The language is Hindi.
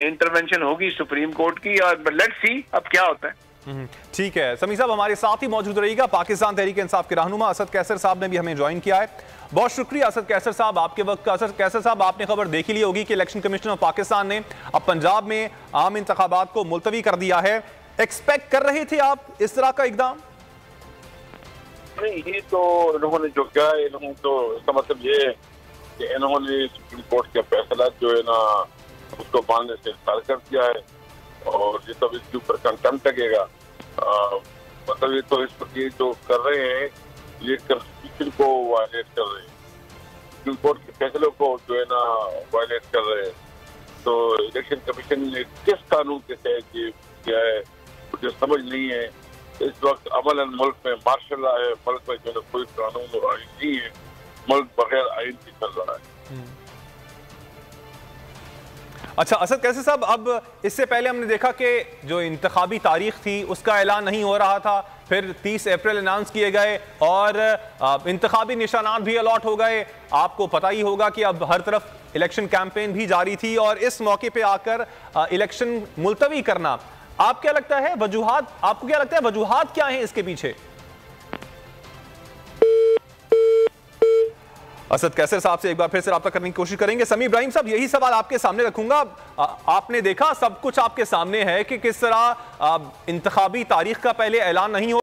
इंटरवेंशन होगी सुप्रीम कोर्ट की, और लेट्स सी अब क्या होता है। ठीक है समी साहब, हमारे साथ ही मौजूद रहिएगा। पाकिस्तान तहरीक इंसाफ के रहनुमा असद कैसर साहब ने भी हमें ज्वाइन किया है। बहुत शुक्रिया असद कैसर साहब आपके वक्त का। असद कैसर साहब, आपने खबर देख ली होगी कि इलेक्शन कमीशन ऑफ पाकिस्तान ने अब पंजाब में आम इंतखाबात को मुलतवी कर दिया है। एक्सपेक्ट कर रहे थे आप इस तरह का इकदाम? नहीं, ये तो इन्होंने जो किया है, इन्होंने तो इसका मतलब ये है कि इन्होंने सुप्रीम कोर्ट का फैसला जो है ना उसको मानने से इनकार कर दिया है, और ये तो इसके ऊपर कंटेम्प्ट लगेगा। मतलब ये तो इस पर ये जो कर रहे हैं ये कॉन्स्टिट्यूशन को वायलेट कर रहे हैं, सुप्रीम कोर्ट के फैसलों को जो है ना वायलेट कर रहे हैं। तो इलेक्शन कमीशन ने किस कानून के तहत ये किया है मुझे समझ नहीं है। इस वक्त अमलन मुल्क में मार्शल लॉ है, मुल्क में जो कोई कानून और आइन नहीं है, मुल्क बगैर आइन के चल रहा है। अच्छा असद कैसर साहब, अब इससे पहले हमने देखा कि जो इंतखाबी तारीख थी उसका ऐलान नहीं हो रहा था, फिर 30 अप्रैल अनाउंस किए गए और इंतखाबी निशानात भी अलॉट हो गए। आपको पता ही होगा कि अब हर तरफ इलेक्शन कैंपेन भी जारी थी, और इस मौके पे आकर इलेक्शन मुलतवी करना, आप क्या लगता है वजूहात, आपको क्या लगता है वजूहात क्या है इसके पीछे? असद कैसर साहब से एक बार फिर से रब्ता करने की कोशिश करेंगे। समी इब्राहिम साहब, यही सवाल आपके सामने रखूंगा। आपने देखा सब कुछ आपके सामने है कि किस तरह इंतखाबी तारीख का पहले ऐलान नहीं हो